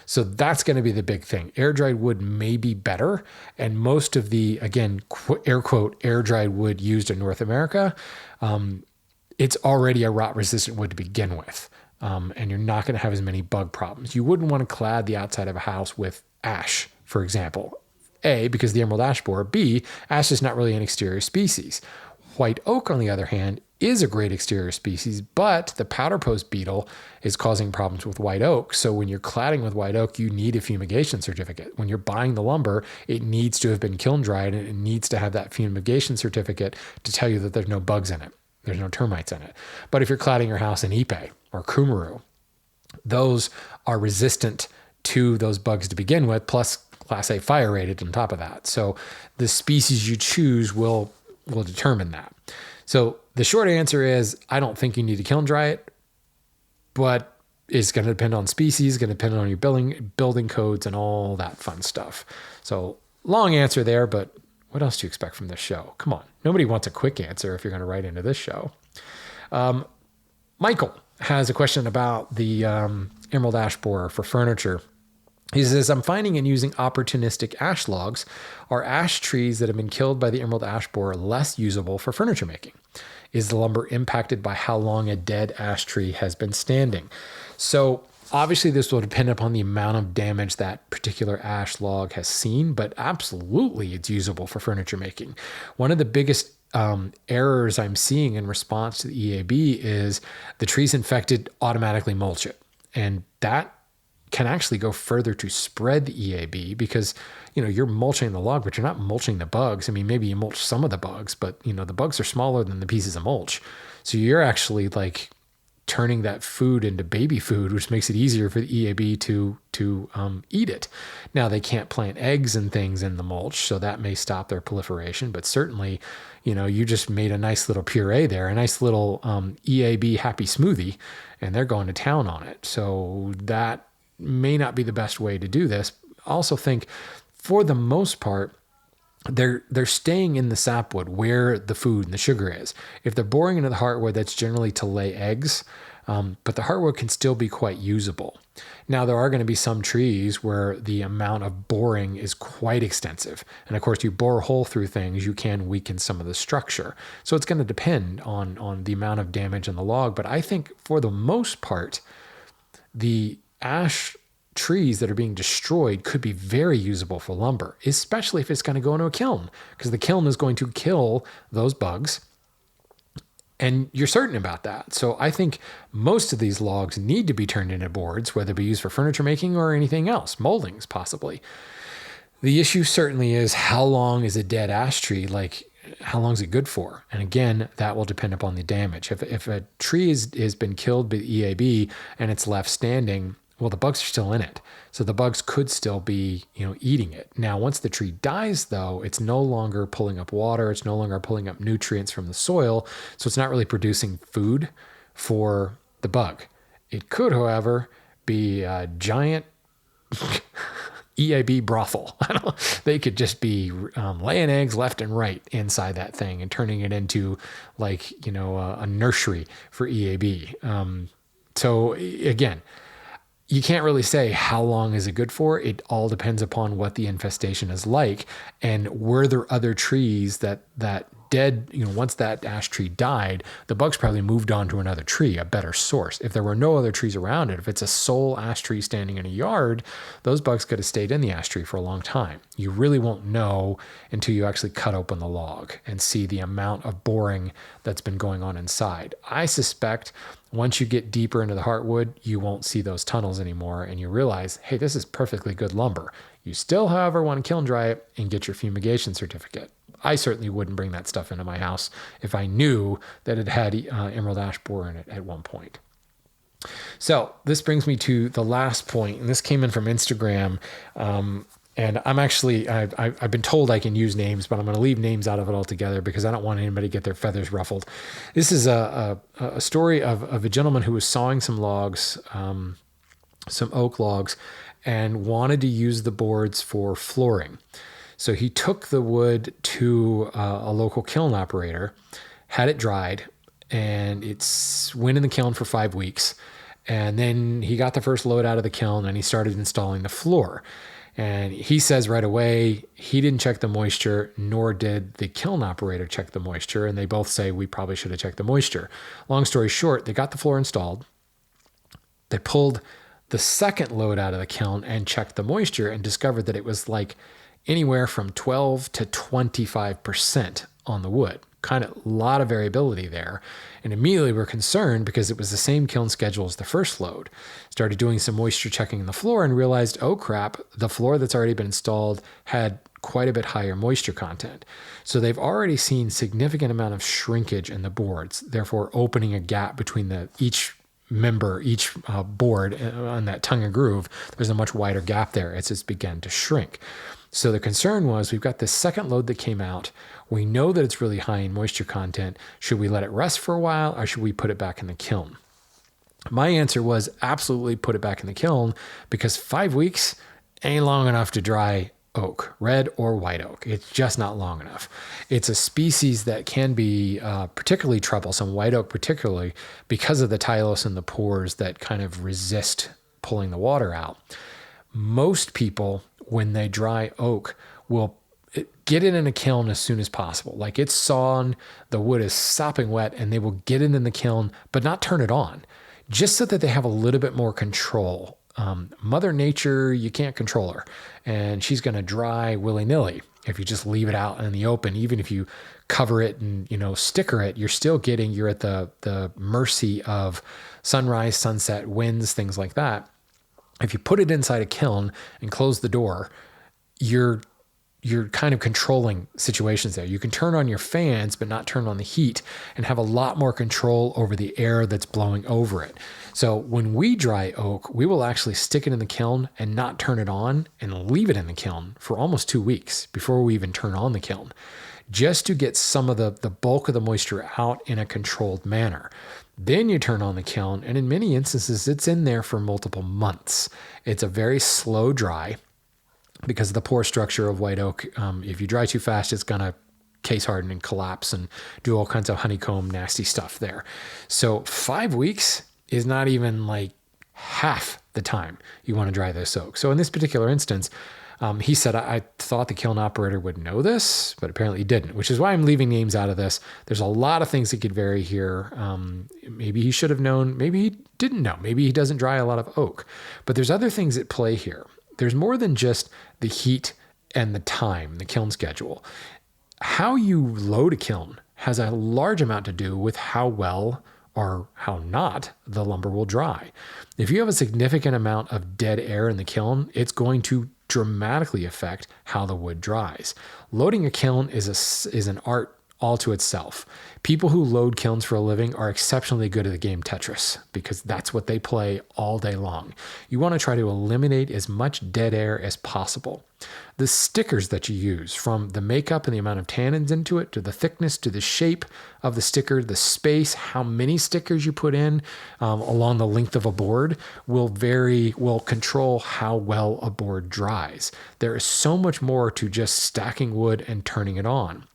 So that's going to be the big thing. Air-dried wood may be better, and most of the, again, air quote, air-dried wood used in North America, it's already a rot-resistant wood to begin with, and you're not going to have as many bug problems. You wouldn't want to clad the outside of a house with ash, for example. A, because the emerald ash borer. B, ash is not really an exterior species. White oak, on the other hand, is a great exterior species, but the powder post beetle is causing problems with white oak. So when you're cladding with white oak, you need a fumigation certificate. When you're buying the lumber, it needs to have been kiln dried, and it needs to have that fumigation certificate to tell you that there's no bugs in it. There's no termites in it. But if you're cladding your house in Ipe or Kummeru, those are resistant to those bugs to begin with, plus Class A fire rated on top of that. So the species you choose will determine that. So the short answer is, I don't think you need to kiln dry it, but it's going to depend on species, going to depend on your building codes and all that fun stuff. So long answer there, but what else do you expect from this show? Come on. Nobody wants a quick answer if you're going to write into this show. Michael has a question about the emerald ash borer for furniture. He says, I'm finding in using opportunistic ash logs, are ash trees that have been killed by the emerald ash borer less usable for furniture making? Is the lumber impacted by how long a dead ash tree has been standing? So obviously this will depend upon the amount of damage that particular ash log has seen, but absolutely it's usable for furniture making. One of the biggest errors I'm seeing in response to the EAB is the trees infected automatically mulch it. And that can actually go further to spread the EAB because, you're mulching the log, but you're not mulching the bugs. I mean, maybe you mulch some of the bugs, but the bugs are smaller than the pieces of mulch. So you're actually like turning that food into baby food, which makes it easier for the EAB to eat it. Now they can't plant eggs and things in the mulch, so that may stop their proliferation, but certainly, you just made a nice little puree there, a nice little EAB happy smoothie, and they're going to town on it. So that may not be the best way to do this. Also think, for the most part, they're staying in the sapwood where the food and the sugar is. If they're boring into the heartwood, that's generally to lay eggs, but the heartwood can still be quite usable. Now, there are going to be some trees where the amount of boring is quite extensive. And of course, you bore a hole through things, you can weaken some of the structure. So it's going to depend on the amount of damage in the log. But I think for the most part, the ash trees that are being destroyed could be very usable for lumber, especially if it's going to go into a kiln, because the kiln is going to kill those bugs. And you're certain about that. So I think most of these logs need to be turned into boards, whether it be used for furniture making or anything else, moldings possibly. The issue certainly is, how long is a dead ash tree? Like, how long is it good for? And again, that will depend upon the damage. If a tree has been killed by EAB and it's left standing, well, the bugs are still in it. So the bugs could still be, eating it. Now, once the tree dies, though, it's no longer pulling up water. It's no longer pulling up nutrients from the soil. So it's not really producing food for the bug. It could, however, be a giant EAB brothel. They could just be laying eggs left and right inside that thing and turning it into a nursery for EAB. So again, you can't really say how long is it good for. It all depends upon what the infestation is like, and were there other trees that dead, once that ash tree died, the bugs probably moved on to another tree, a better source. If there were no other trees around it, if it's a sole ash tree standing in a yard, those bugs could have stayed in the ash tree for a long time. You really won't know until you actually cut open the log and see the amount of boring that's been going on inside. I suspect once you get deeper into the heartwood, you won't see those tunnels anymore, and you realize, hey, this is perfectly good lumber. You still, however, want to kiln dry it and get your fumigation certificate. I certainly wouldn't bring that stuff into my house if I knew that it had emerald ash borer in it at one point. So this brings me to the last point, and this came in from Instagram. And I'm actually, I've been told I can use names, but I'm going to leave names out of it altogether because I don't want anybody to get their feathers ruffled. This is a story of a gentleman who was sawing some logs, some oak logs, and wanted to use the boards for flooring. So he took the wood to a local kiln operator, had it dried, and it's went in the kiln for 5 weeks. And then he got the first load out of the kiln and he started installing the floor. And he says right away, he didn't check the moisture, nor did the kiln operator check the moisture. And they both say, we probably should have checked the moisture. Long story short, they got the floor installed. They pulled the second load out of the kiln and checked the moisture and discovered that it was like anywhere from 12 to 25% on the wood. Kind of a lot of variability there. And immediately we're concerned because it was the same kiln schedule as the first load. Started doing some moisture checking in the floor and realized, oh crap, the floor that's already been installed had quite a bit higher moisture content. So they've already seen significant amount of shrinkage in the boards, therefore opening a gap between each member, each board on that tongue and groove. There's a much wider gap there as it's begun to shrink. So the concern was, we've got this second load that came out. We know that it's really high in moisture content. Should we let it rest for a while, or should we put it back in the kiln? My answer was absolutely put it back in the kiln, because 5 weeks ain't long enough to dry oak, red or white oak. It's just not long enough. It's a species that can be particularly troublesome, white oak particularly, because of the tylose in the pores that kind of resist pulling the water out. Most people, when they dry oak, will get it in a kiln as soon as possible. Like it's sawn, the wood is sopping wet, and they will get it in the kiln, but not turn it on, just so that they have a little bit more control. Mother Nature, you can't control her, and she's going to dry willy-nilly. If you just leave it out in the open, even if you cover it and, sticker it, you're at the mercy of sunrise, sunset, winds, things like that. If you put it inside a kiln and close the door, you're kind of controlling situations there. You can turn on your fans, but not turn on the heat, and have a lot more control over the air that's blowing over it. So when we dry oak, we will actually stick it in the kiln and not turn it on and leave it in the kiln for almost 2 weeks before we even turn on the kiln, just to get some of the bulk of the moisture out in a controlled manner. Then you turn on the kiln, and in many instances, it's in there for multiple months. It's a very slow dry, because of the pore structure of white oak. If you dry too fast, it's going to case harden and collapse and do all kinds of honeycomb, nasty stuff there. So 5 weeks is not even like half the time you want to dry this oak. So in this particular instance, he said, I thought the kiln operator would know this, but apparently he didn't, which is why I'm leaving names out of this. There's a lot of things that could vary here. Maybe he should have known. Maybe he didn't know. Maybe he doesn't dry a lot of oak. But there's other things at play here. There's more than just the heat and the time, the kiln schedule. How you load a kiln has a large amount to do with how well or how not the lumber will dry. If you have a significant amount of dead air in the kiln, it's going to dramatically affect how the wood dries. Loading a kiln is an art all to itself. People who load kilns for a living are exceptionally good at the game Tetris, because that's what they play all day long. You want to try to eliminate as much dead air as possible. The stickers that you use, from the makeup and the amount of tannins into it, to the thickness, to the shape of the sticker, the space, how many stickers you put in along the length of a board will control how well a board dries. There is so much more to just stacking wood and turning it on.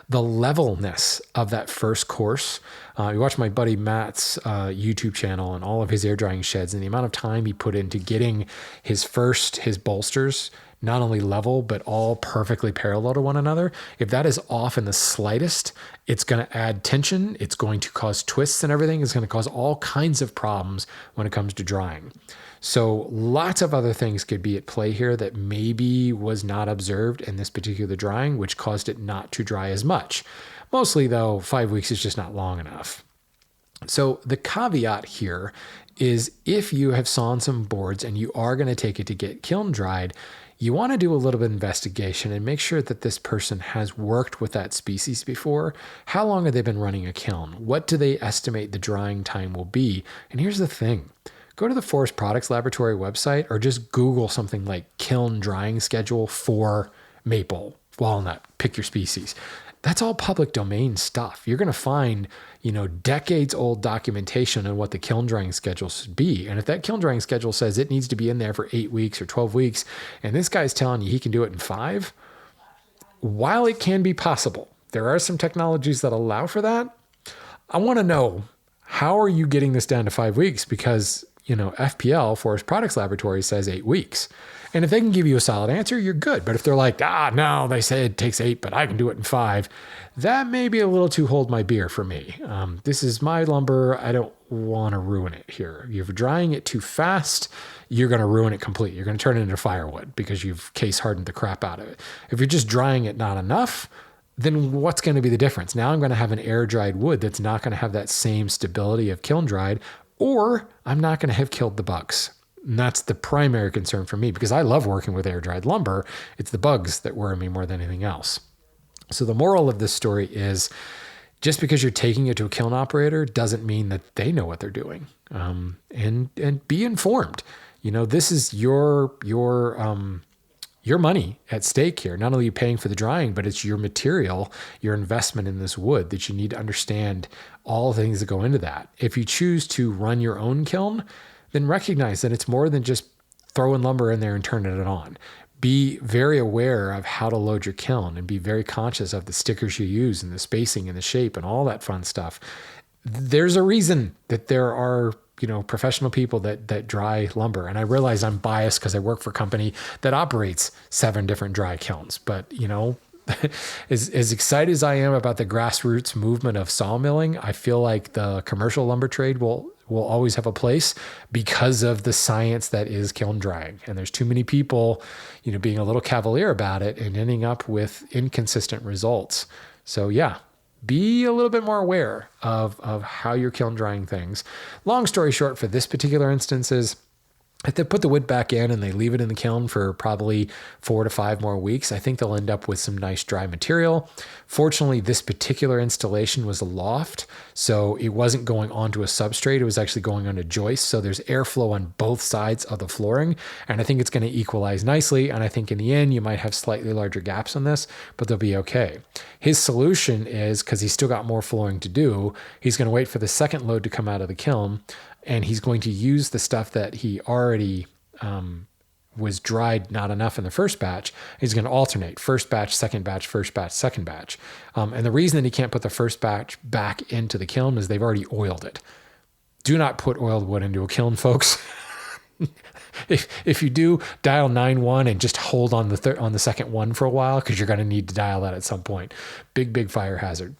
The levelness of that first course. You watch my buddy Matt's YouTube channel and all of his air drying sheds, and the amount of time he put into getting his bolsters not only level, but all perfectly parallel to one another. If that is off in the slightest, it's going to add tension. It's going to cause twists and everything. It's going to cause all kinds of problems when it comes to drying. So lots of other things could be at play here that maybe was not observed in this particular drying, which caused it not to dry as much. Mostly though, 5 weeks is just not long enough. So the caveat here is, if you have sawn some boards and you are going to take it to get kiln dried, you want to do a little bit of investigation and make sure that this person has worked with that species before. How long have they been running a kiln? What do they estimate the drying time will be? And here's the thing. Go to the Forest Products Laboratory website, or just Google something like kiln drying schedule for maple, walnut, pick your species. That's all public domain stuff. You're going to find, decades old documentation on what the kiln drying schedule should be. And if that kiln drying schedule says it needs to be in there for 8 weeks or 12 weeks, and this guy's telling you he can do it in 5, while it can be possible, there are some technologies that allow for that. I want to know, how are you getting this down to 5 weeks? Because, FPL, Forest Products Laboratory, says 8 weeks. And if they can give you a solid answer, you're good. But if they're like, no, they say it takes 8, but I can do it in 5, that may be a little too hold my beer for me. This is my lumber. I don't want to ruin it here. If you're drying it too fast, you're going to ruin it completely. You're going to turn it into firewood because you've case hardened the crap out of it. If you're just drying it not enough, then what's going to be the difference? Now I'm going to have an air dried wood that's not going to have that same stability of kiln dried, or I'm not going to have killed the bugs. And that's the primary concern for me, because I love working with air-dried lumber. It's the bugs that worry me more than anything else. So the moral of this story is, just because you're taking it to a kiln operator doesn't mean that they know what they're doing. And be informed. This is your money at stake here. Not only are you paying for the drying, but it's your material, your investment in this wood, that you need to understand all the things that go into that. If you choose to run your own kiln, then recognize that it's more than just throwing lumber in there and turning it on. be very aware of how to load your kiln and be very conscious of the stickers you use and the spacing and the shape and all that fun stuff. There's a reason that there are, professional people that dry lumber. And I realize I'm biased because I work for a company that operates 7 different dry kilns. But, as excited as I am about the grassroots movement of sawmilling, I feel like the commercial lumber trade will always have a place because of the science that is kiln drying. And there's too many people, being a little cavalier about it and ending up with inconsistent results. So yeah, be a little bit more aware of how you're kiln drying things. Long story short, for this particular instance is, if they put the wood back in and they leave it in the kiln for probably 4 to 5 more weeks, I think they'll end up with some nice dry material. Fortunately, this particular installation was a loft, so it wasn't going onto a substrate. It was actually going on a joist, so there's airflow on both sides of the flooring, and I think it's going to equalize nicely, and I think in the end, you might have slightly larger gaps on this, but they'll be okay. His solution is, because he's still got more flooring to do, he's going to wait for the second load to come out of the kiln, and he's going to use the stuff that he already was dried not enough in the first batch. He's going to alternate first batch, second batch, first batch, second batch. And the reason that he can't put the first batch back into the kiln is they've already oiled it. Do not put oiled wood into a kiln, folks. If you do, dial 9-1 and just hold on the second one for a while, because you're going to need to dial that at some point. Big fire hazard.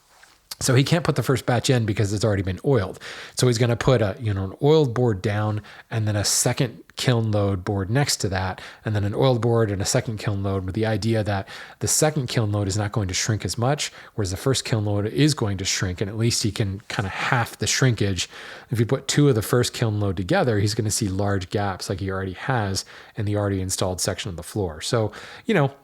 So he can't put the first batch in because it's already been oiled. So he's going to put an oiled board down and then a second kiln load board next to that, and then an oiled board and a second kiln load, with the idea that the second kiln load is not going to shrink as much, whereas the first kiln load is going to shrink, and at least he can kind of half the shrinkage. If you put 2 of the first kiln load together, he's going to see large gaps like he already has in the already installed section of the floor. So,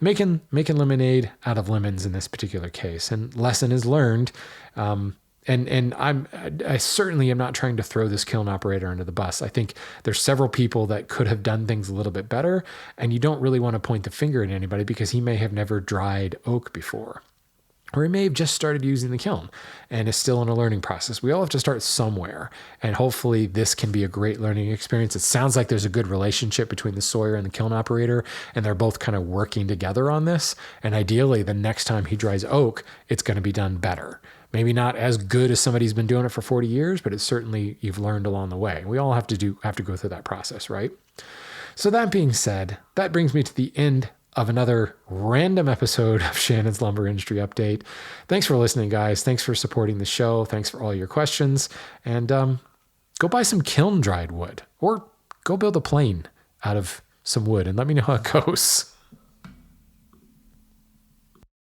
making lemonade out of lemons in this particular case, and lesson is learned. And I certainly am not trying to throw this kiln operator under the bus. I think there's several people that could have done things a little bit better, and you don't really want to point the finger at anybody because he may have never dried oak before, or he may have just started using the kiln and is still in a learning process. We all have to start somewhere, and hopefully this can be a great learning experience. It sounds like there's a good relationship between the sawyer and the kiln operator, and they're both kind of working together on this. And ideally, the next time he dries oak, it's going to be done better. Maybe not as good as somebody who's been doing it for 40 years, but it's certainly, you've learned along the way. We all have to go through that process, right? So that being said, that brings me to the end of another random episode of Shannon's Lumber Industry Update. Thanks for listening, guys. Thanks for supporting the show. Thanks for all your questions. And go buy some kiln dried wood, or go build a plane out of some wood and let me know how it goes.